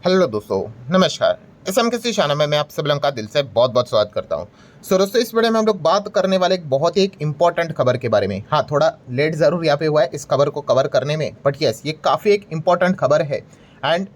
Hello दोस्तों, नमस्कार। इस हम किसी चैनल में मैं आप सब लोगों का दिल से बहुत बहुत स्वागत करता हूं। दोस्तों, इस वीडियो में हम लोग बात करने वाले एक बहुत ही इम्पोर्टेंट खबर के बारे में। हाँ, थोड़ा लेट ज़रूर यहाँ पे हुआ है इस खबर को कवर करने में, बट यस, ये काफ़ी एक इम्पॉर्टेंट खबर है। एंड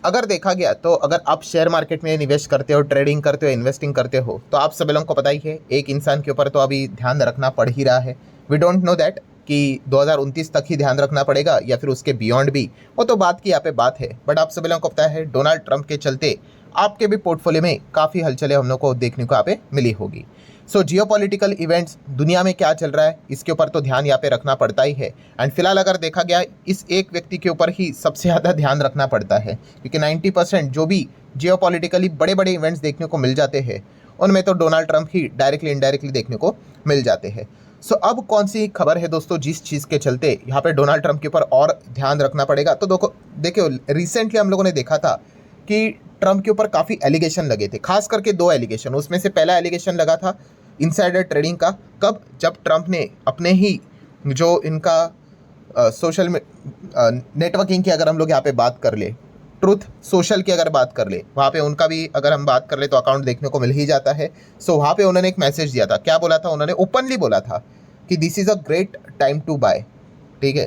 अगर देखा गया तो अगर आप शेयर मार्केट में निवेश करते हो, ट्रेडिंग करते हो, इन्वेस्टिंग करते हो, तो आप सभी लोगों को पता ही है एक इंसान के ऊपर तो अभी ध्यान रखना पड़ ही रहा है। वी डोंट नो दैट कि 2029 तक ही ध्यान रखना पड़ेगा या फिर उसके बियॉन्ड भी, वो तो बात की यहाँ पे बात है। बट आप सभी लोगों को पता है डोनाल्ड ट्रंप के चलते आपके भी पोर्टफोलियो में काफ़ी हलचलें हम लोग को देखने को यहाँ पे मिली होगी। सो जियोपॉलिटिकल इवेंट्स, दुनिया में क्या चल रहा है, इसके ऊपर तो ध्यान यहाँ पे रखना पड़ता ही है। एंड फिलहाल अगर देखा गया इस एक व्यक्ति के ऊपर ही सबसे ज़्यादा ध्यान रखना पड़ता है, क्योंकि 90% जो भी जियोपॉलिटिकली बड़े बड़े इवेंट्स देखने को मिल जाते हैं उनमें तो डोनाल्ड ट्रंप ही डायरेक्टली इनडायरेक्टली देखने को मिल जाते हैं। सो अब कौन सी खबर है दोस्तों जिस चीज़ के चलते यहाँ पे डोनाल्ड ट्रंप के ऊपर और ध्यान रखना पड़ेगा? तो देखो रिसेंटली हम लोगों ने देखा था कि ट्रंप के ऊपर काफ़ी एलिगेशन लगे थे, खास करके दो एलिगेशन। उसमें से पहला एलिगेशन लगा था इनसाइडर ट्रेडिंग का। कब? जब ट्रंप ने अपने ही जो इनका सोशल नेटवर्किंग की अगर हम लोग यहाँ पे बात कर ले, ट्रुथ सोशल की अगर बात कर ले, वहाँ पे उनका भी अगर हम बात कर ले तो अकाउंट देखने को मिल ही जाता है। सो वहाँ पे उन्होंने एक मैसेज दिया था। क्या बोला था उन्होंने? ओपनली बोला था कि this is a great time to buy. ठीक है,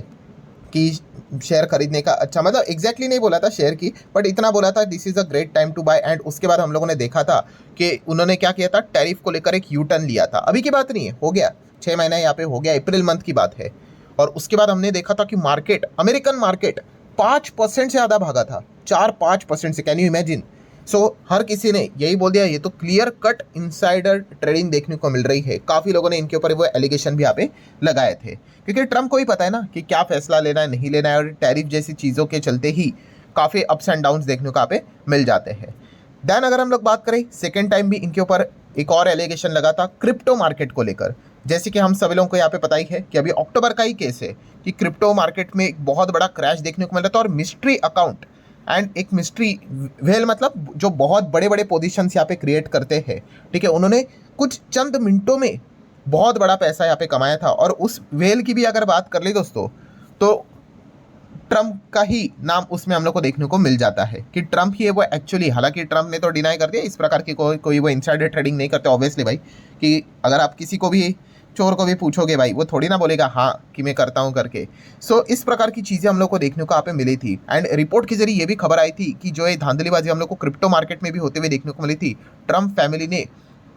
कि शेयर खरीदने का अच्छा, मतलब एग्जैक्टली नहीं बोला था शेयर की, बट इतना बोला था this is a great time to buy. And उसके बाद हम लोगों ने देखा था कि उन्होंने क्या किया था, टैरिफ को लेकर एक यू टर्न लिया था। अभी की बात नहीं है, हो गया 6 महीना यहाँ पे हो गया, अप्रैल मंथ की बात है। और उसके बाद हमने देखा था कि मार्केट, अमेरिकन मार्केट 5% से ज़्यादा भागा था, 4-5% से। Can you imagine? सो हर किसी ने यही बोल दिया ये तो क्लियर कट इनसाइडर ट्रेडिंग देखने को मिल रही है। काफ़ी लोगों ने इनके ऊपर वो एलिगेशन भी यहाँ पे लगाए थे, क्योंकि ट्रंप को ही पता है ना कि क्या फैसला लेना है, नहीं लेना है। और टैरिफ जैसी चीज़ों के चलते ही काफ़ी अप्स एंड डाउन्स देखने को यहाँ पे मिल जाते हैं। देन अगर हम लोग बात करें, सेकेंड टाइम भी इनके ऊपर एक और एलिगेशन लगा था क्रिप्टो मार्केट को लेकर। जैसे कि हम सभी लोगों को यहाँ पे पता ही है कि अभी अक्टूबर का ही केस है कि क्रिप्टो मार्केट में एक बहुत बड़ा क्रैश देखने को मिल रहा था। और मिस्ट्री अकाउंट एंड एक मिस्ट्री वेल, मतलब जो बहुत बड़े बड़े पोजीशंस यहाँ पे क्रिएट करते हैं, ठीक है, उन्होंने कुछ चंद मिनटों में बहुत बड़ा पैसा यहाँ पे कमाया था। और उस वेल की भी अगर बात कर ली दोस्तों, तो ट्रंप का ही नाम उसमें हम लोग को देखने को मिल जाता है कि ट्रंप ही है वो एक्चुअली। हालांकि ट्रंप ने तो डिनाई कर दिया इस प्रकार की कोई वो इनसाइडर ट्रेडिंग नहीं करते ऑब्वियसली भाई, कि अगर आप किसी को भी चोर को भी पूछोगे भाई, वो थोड़ी ना बोलेगा हाँ कि मैं करता हूँ करके। सो इस प्रकार की चीज़ें हम लोग को देखने को यहाँ पे मिली थी। एंड रिपोर्ट के जरिए ये भी खबर आई थी कि जो ये धांधलीबाजी हम लोग को क्रिप्टो मार्केट में भी होते हुए देखने को मिली थी। ट्रंप फैमिली ने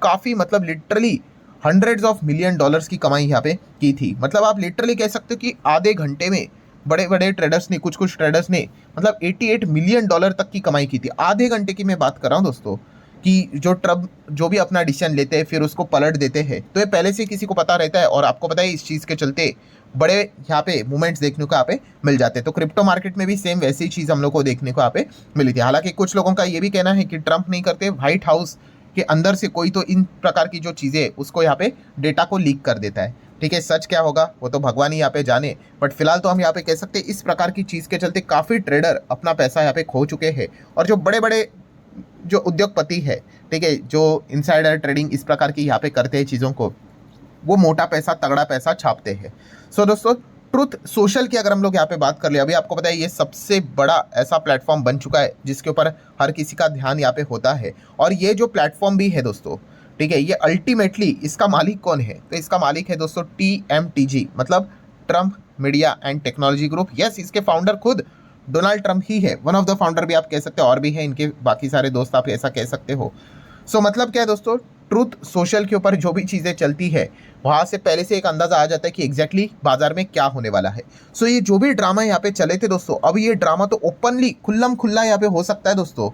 काफ़ी, मतलब literally hundreds of million dollars की कमाई यहाँ पे की थी। मतलब आप लिटरली कह सकते हो कि आधे घंटे में बड़े बड़े ट्रेडर्स ने, कुछ ट्रेडर्स ने मतलब 88 मिलियन डॉलर तक की कमाई की थी। आधे घंटे की मैं बात कर रहा हूँ दोस्तों, कि जो ट्रंप जो भी अपना डिसीजन लेते हैं फिर उसको पलट देते हैं, तो ये पहले से किसी को पता रहता है। और आपको पता है इस चीज़ के चलते बड़े यहाँ पे मूवमेंट्स देखने को यहाँ पे मिल जाते हैं। तो क्रिप्टो मार्केट में भी सेम वैसी ही चीज़ हम लोग को देखने को यहाँ पे मिली थी। हालांकि कुछ लोगों का ये भी कहना है कि ट्रंप नहीं करते, व्हाइट हाउस के अंदर से कोई तो इन प्रकार की जो चीज़ें उसको यहाँ पे डेटा को लीक कर देता है। ठीक है, सच क्या होगा वो तो भगवान ही यहाँ पे जाने। बट फिलहाल तो हम यहाँ पे कह सकते हैं इस प्रकार की चीज़ के चलते काफ़ी ट्रेडर अपना पैसा यहाँ पे खो चुके हैं। और जो बड़े बड़े जो उद्योगपति है, ठीक है, जो इनसाइडर ट्रेडिंग इस प्रकार की यहाँ पे करते हैं चीज़ों को, वो मोटा पैसा, तगड़ा पैसा छापते हैं। सो दोस्तों, ट्रुथ सोशल की अगर हम लोग यहाँ पे बात कर ले, अभी आपको पता है ये सबसे बड़ा ऐसा प्लेटफॉर्म बन चुका है जिसके ऊपर हर किसी का ध्यान यहाँ पे होता है। और ये जो प्लेटफॉर्म भी है दोस्तों, ठीक है, ये अल्टीमेटली इसका मालिक कौन है? तो इसका मालिक है दोस्तों TMTG, मतलब Trump media and technology group. Yes, इसके फाउंडर खुद डोनाल्ड ट्रंप ही है, वन ऑफ द फाउंडर भी आप कह सकते हो, और भी है इनके बाकी सारे दोस्त, आप ऐसा कह सकते हो। सो मतलब क्या है दोस्तों, ट्रूथ सोशल के ऊपर जो भी चीज़ें चलती है वहाँ से पहले से एक अंदाज़ा आ जाता है कि एग्जैक्टली बाजार में क्या होने वाला है। सो ये जो भी ड्रामा यहाँ पे चले थे दोस्तों, अब ये ड्रामा तो ओपनली खुल्लम खुल्ला यहाँ पे हो सकता है दोस्तों।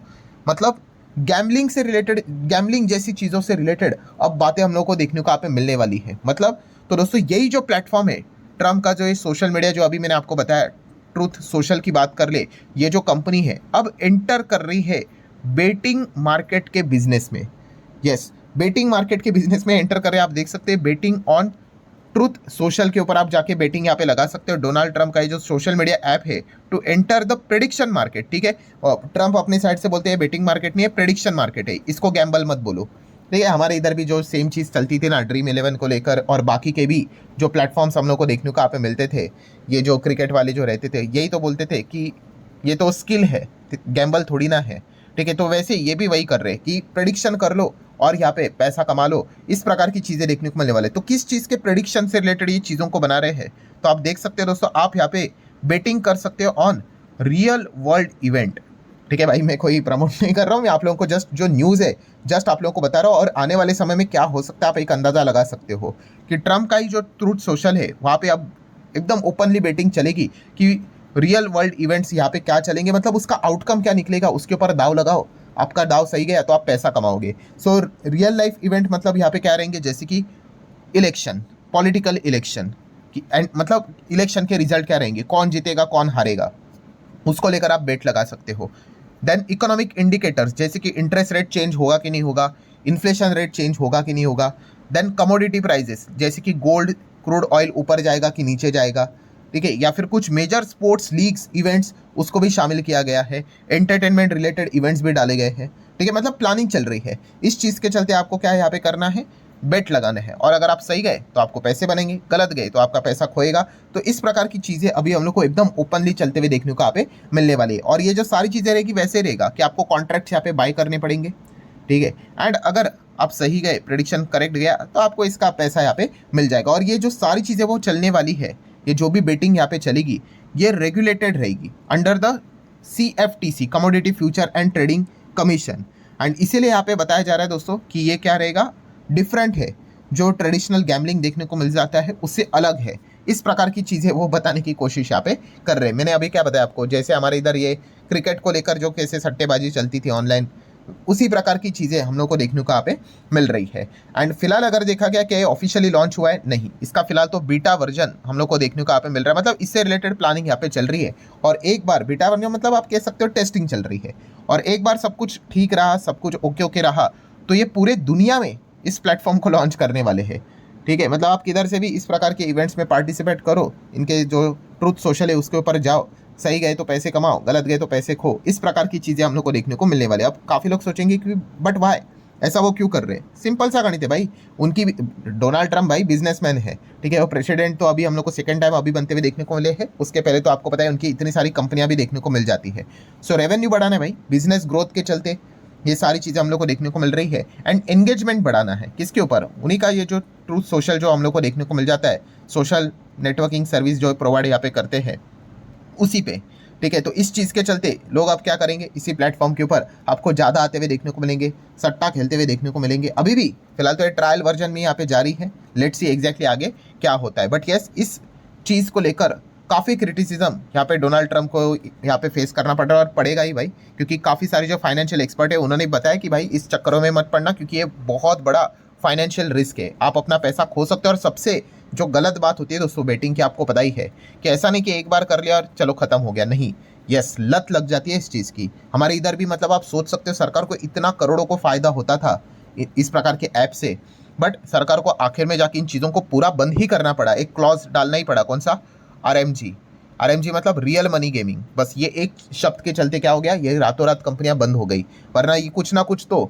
मतलब गैम्बलिंग से रिलेटेड, गैम्बलिंग जैसी चीज़ों से रिलेटेड अब बातें हम लोग को देखने को यहाँ पे मिलने वाली है। मतलब तो दोस्तों यही जो प्लेटफॉर्म है ट्रंप का, जो ये सोशल मीडिया जो अभी मैंने आपको बताया ट्रूथ सोशल की बात कर ले, ये जो कंपनी है अब एंटर कर रही है बेटिंग मार्केट के बिजनेस में। यस, बेटिंग मार्केट के बिजनेस में एंटर कर रहे हैं। आप देख सकते हैं बेटिंग ऑन ट्रूथ सोशल के ऊपर आप जाके बेटिंग यहाँ पे लगा सकते हो। डोनाल्ड ट्रंप का ये जो सोशल मीडिया ऐप है to enter the prediction market, ठीक है, और ट्रंप अपनी साइड से बोलते हैं बेटिंग मार्केट नहीं है, प्रेडिक्शन मार्केट है, इसको गैम्बल मत बोलो। ठीक है, हमारे इधर भी जो सेम चीज़ चलती थी ना ड्रीम 11 को लेकर, और बाकी के भी जो प्लेटफॉर्म्स हम लोग को देखने को यहाँ पे मिलते थे, ये जो क्रिकेट वाले जो रहते थे, यही तो बोलते थे कि ये तो स्किल है, गैम्बल थोड़ी ना है। ठीक है, तो वैसे ये भी वही कर रहे हैं कि प्रेडिक्शन कर लो और यहाँ पे पैसा कमा लो, इस प्रकार की चीज़ें देखने को मिलने वाले। तो किस चीज़ के प्रेडिक्शन से रिलेटेड ये चीज़ों को बना रहे हैं, तो आप देख सकते हो दोस्तों, आप यहाँ पे बेटिंग कर सकते हो ऑन रियल वर्ल्ड इवेंट। ठीक है भाई, मैं कोई प्रमोट नहीं कर रहा हूँ, मैं आप लोगों को जस्ट जो न्यूज़ है जस्ट आप लोगों को बता रहा हूँ, और आने वाले समय में क्या हो सकता है आप एक अंदाज़ा लगा सकते हो कि ट्रम्प का ही जो ट्रूथ सोशल है वहाँ पे अब एकदम ओपनली बेटिंग चलेगी कि रियल वर्ल्ड इवेंट्स यहाँ पे क्या चलेंगे, मतलब उसका आउटकम क्या निकलेगा उसके ऊपर दाव लगाओ। आपका दाव सही गया तो आप पैसा कमाओगे। सो रियल लाइफ इवेंट मतलब यहाँ पे क्या रहेंगे, जैसे कि इलेक्शन, पॉलिटिकल इलेक्शन की, एंड मतलब इलेक्शन के रिजल्ट क्या रहेंगे, कौन जीतेगा कौन हारेगा, उसको लेकर आप बेट लगा सकते हो। देन इकोनॉमिक इंडिकेटर्स, जैसे कि इंटरेस्ट रेट चेंज होगा कि नहीं होगा, इन्फ्लेशन रेट चेंज होगा कि नहीं होगा। देन कमोडिटी प्राइजेस, जैसे कि गोल्ड, क्रूड ऑयल ऊपर जाएगा कि नीचे जाएगा। ठीक है, या फिर कुछ मेजर स्पोर्ट्स लीग्स इवेंट्स उसको भी शामिल किया गया है। एंटरटेनमेंट रिलेटेड इवेंट्स भी डाले गए हैं। ठीक है, मतलब प्लानिंग चल रही है। इस चीज़ के चलते आपको क्या है यहाँ पे करना है, बेट लगाना है, और अगर आप सही गए तो आपको पैसे बनेंगे, गलत गए तो आपका पैसा खोएगा। तो इस प्रकार की चीज़ें अभी हम लोग को एकदम ओपनली चलते हुए देखने को यहाँ पे मिलने वाली है। और ये जो सारी चीज़ें रहेगी वैसे रहेगा कि आपको कॉन्ट्रैक्ट यहाँ पे बाय करने पड़ेंगे। ठीक है, एंड अगर आप सही गए, प्रेडिक्शन करेक्ट गया, तो आपको इसका पैसा यहाँ पे मिल जाएगा। और ये जो सारी चीज़ें वो चलने वाली है, ये जो भी बेटिंग यहाँ पे चलेगी, ये रेगुलेटेड रहेगी under the CFTC, commodity future and trading commission. And इसीलिए यहाँ पे बताया जा रहा है दोस्तों कि ये क्या रहेगा, डिफरेंट है, जो ट्रेडिशनल गैम्बलिंग देखने को मिल जाता है उससे अलग है। इस प्रकार की चीज़ें वो बताने की कोशिश यहाँ पे कर रहे हैं। मैंने अभी क्या बताया आपको, जैसे हमारे इधर ये क्रिकेट को लेकर जो कैसे सट्टेबाजी चलती थी ऑनलाइन, उसी प्रकार की चीज़ें हम लोग को देखने को यहाँ पे मिल रही है। एंड फिलहाल अगर देखा गया कि ऑफिशियली लॉन्च हुआ है, नहीं, इसका फिलहाल तो बीटा वर्जन हम लोग को देखने को यहाँ पे मिल रहा है, मतलब इससे रिलेटेड प्लानिंग यहाँ पे चल रही है। और एक बार बीटा वर्जन मतलब आप कह सकते हो टेस्टिंग चल रही है, और एक बार सब कुछ ठीक रहा, सब कुछ ओके ओके रहा, तो ये पूरे दुनिया में इस प्लेटफॉर्म को लॉन्च करने वाले हैं। ठीक है, मतलब आप किधर से भी इस प्रकार के इवेंट्स में पार्टिसिपेट करो, इनके जो ट्रूथ सोशल है उसके ऊपर जाओ, सही गए तो पैसे कमाओ, गलत गए तो पैसे खो, इस प्रकार की चीज़ें हम लोग को देखने को मिलने वाले। अब काफ़ी लोग सोचेंगे कि बट वाई, ऐसा वो क्यों कर रहे हैं? सिंपल सा गणित है भाई, उनकी डोनाल्ड ट्रम्प भाई बिजनेसमैन है। ठीक है, वो प्रेसिडेंट तो अभी हम लोग को सेकंड टाइम अभी बनते हुए देखने को मिले हैं, उसके पहले तो आपको पता है उनकी इतनी सारी कंपनियां भी देखने को मिल जाती है। सो रेवेन्यू बढ़ाना है भाई, बिजनेस ग्रोथ के चलते ये सारी चीज़ें हम लोग को देखने को मिल रही है। एंड एंगेजमेंट बढ़ाना है किसके ऊपर, उन्हीं का ये जो ट्रूथ सोशल जो हम लोग को देखने को मिल जाता है, सोशल नेटवर्किंग सर्विस जो प्रोवाइड यहाँ पे करते हैं उसी पे। ठीक है, तो इस चीज़ के चलते लोग अब क्या करेंगे, इसी प्लेटफॉर्म के ऊपर आपको ज़्यादा आते हुए देखने को मिलेंगे, सट्टा खेलते हुए देखने को मिलेंगे। अभी भी फिलहाल तो ये ट्रायल वर्जन में यहाँ पे जारी है, लेट्स सी एग्जैक्टली आगे क्या होता है। बट यस, इस चीज़ को लेकर काफ़ी क्रिटिसिज्म यहाँ पे डोनाल्ड ट्रम्प को यहाँ पे फेस करना पड़ रहा है, और पड़ेगा ही भाई, क्योंकि काफ़ी सारे जो फाइनेंशियल एक्सपर्ट है उन्होंने बताया कि भाई इस चक्करों में मत पड़ना, क्योंकि ये बहुत बड़ा फाइनेंशियल रिस्क है, आप अपना पैसा खो सकते हो। और सबसे जो गलत बात होती है दोस्तों बेटिंग की, आपको पता ही है कि ऐसा नहीं कि एक बार कर लिया और चलो खत्म हो गया, नहीं, यस, लत लग जाती है इस चीज़ की। हमारे इधर भी मतलब आप सोच सकते हो सरकार को इतना करोड़ों को फ़ायदा होता था इस प्रकार के ऐप से, बट सरकार को आखिर में जाके इन चीज़ों को पूरा बंद ही करना पड़ा, एक क्लॉज डालना ही पड़ा। कौन सा? RMG मतलब रियल मनी गेमिंग। बस ये एक शब्द के चलते क्या हो गया, ये रातों रात कंपनियां बंद हो गई, वरना ये कुछ ना कुछ तो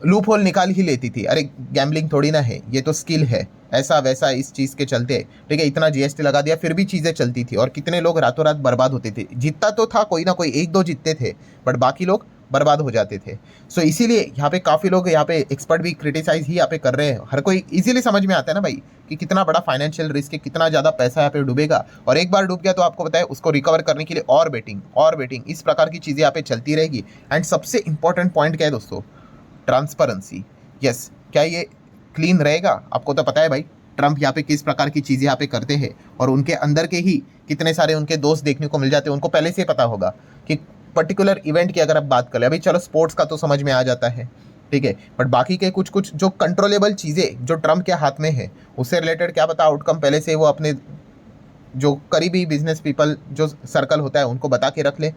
लूप होल निकाल ही लेती थी। अरे गैम्बलिंग थोड़ी ना है, ये तो स्किल है, ऐसा वैसा इस चीज़ के चलते। ठीक है, इतना GST लगा दिया फिर भी चीज़ें चलती थी, और कितने लोग रातों रात बर्बाद होते थे। जीतता तो था कोई ना कोई, एक दो जीतते थे, बट बाकी लोग बर्बाद हो जाते थे। सो इसीलिए यहाँ पे काफ़ी लोग यहाँ पे एक्सपर्ट भी क्रिटिसाइज ही यहाँ पे कर रहे हैं। हर कोई इजीली समझ में आता है ना भाई कि कितना बड़ा फाइनेंशियल रिस्क है, कितना ज़्यादा पैसा यहाँ पे डूबेगा, और एक बार डूब गया तो आपको पता है उसको रिकवर करने के लिए और बेटिंग, इस प्रकार की चीज़ें यहाँ पे चलती रहेगी। एंड सबसे इंपॉर्टेंट पॉइंट क्या है दोस्तों, ट्रांसपेरेंसी। यस, क्या ये क्लीन रहेगा? आपको तो पता है भाई ट्रम्प यहाँ पे किस प्रकार की चीज़ें यहाँ पे करते हैं, और उनके अंदर के ही कितने सारे उनके दोस्त देखने को मिल जाते हैं। उनको पहले से पता होगा कि पर्टिकुलर इवेंट की अगर आप बात करें, अभी चलो स्पोर्ट्स का तो समझ में आ जाता है, ठीक है, बट बाकी के कुछ कुछ जो कंट्रोलेबल चीज़ें जो ट्रम्प के हाथ में है, उससे रिलेटेड क्या पता आउटकम पहले से वो अपने जो करीबी बिजनेस पीपल जो सर्कल होता है उनको बता के रख ले,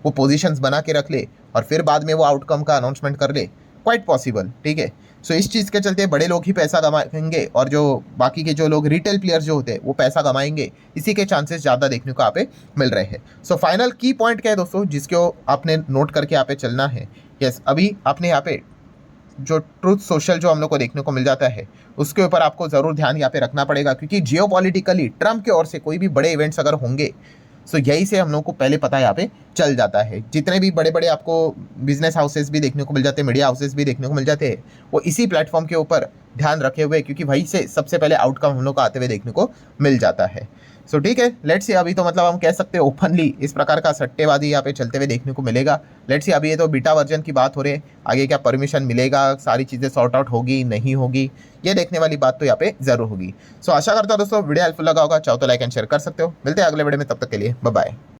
वो पोजीशंस बना के रख ले, और फिर बाद में वो आउटकम का अनाउंसमेंट कर ले, क्वाइट पॉसिबल। ठीक है, सो इस चीज़ के चलते बड़े लोग ही पैसा कमाएंगे, और जो बाकी के जो लोग रिटेल प्लेयर्स जो होते हैं वो पैसा कमाएंगे, इसी के चांसेस ज़्यादा देखने को यहाँ पे मिल रहे हैं। सो फाइनल की पॉइंट क्या है दोस्तों जिसको आपने नोट करके यहाँ पे चलना है। यस, अभी आपने यहाँ पे जो ट्रूथ सोशल जो हम लोग को देखने को मिल जाता है उसके ऊपर आपको ज़रूर ध्यान यहाँ पे रखना पड़ेगा, क्योंकि जियोपॉलिटिकली ट्रम्प की ओर से कोई भी बड़े इवेंट्स अगर होंगे सो यही से हम लोगों को पहले पता यहाँ पे चल जाता है। जितने भी बड़े बड़े आपको बिजनेस हाउसेस भी देखने को मिल जाते हैं, मीडिया हाउसेस भी देखने को मिल जाते हैं, वो इसी प्लेटफॉर्म के ऊपर ध्यान रखे हुए, क्योंकि वहीं से सबसे पहले आउटकम हम लोग को आते हुए देखने को मिल जाता है। सो ठीक है, लेट्स सी। अभी तो मतलब हम कह सकते हैं ओपनली इस प्रकार का सट्टेबाजी यहाँ पे चलते हुए देखने को मिलेगा। लेट्स सी, अभी ये तो बीटा वर्जन की बात हो रही है, आगे क्या परमिशन मिलेगा, सारी चीज़ें सॉर्ट आउट होगी नहीं होगी, ये देखने वाली बात तो यहाँ पे जरूर होगी। सो आशा करता हूँ दोस्तों वीडियो हेल्पफुल लगा होगा, चाहो तो लाइक एंड शेयर कर सकते हो। मिलते हैं अगले वीडियो में, तब तक के लिए बाय बाय।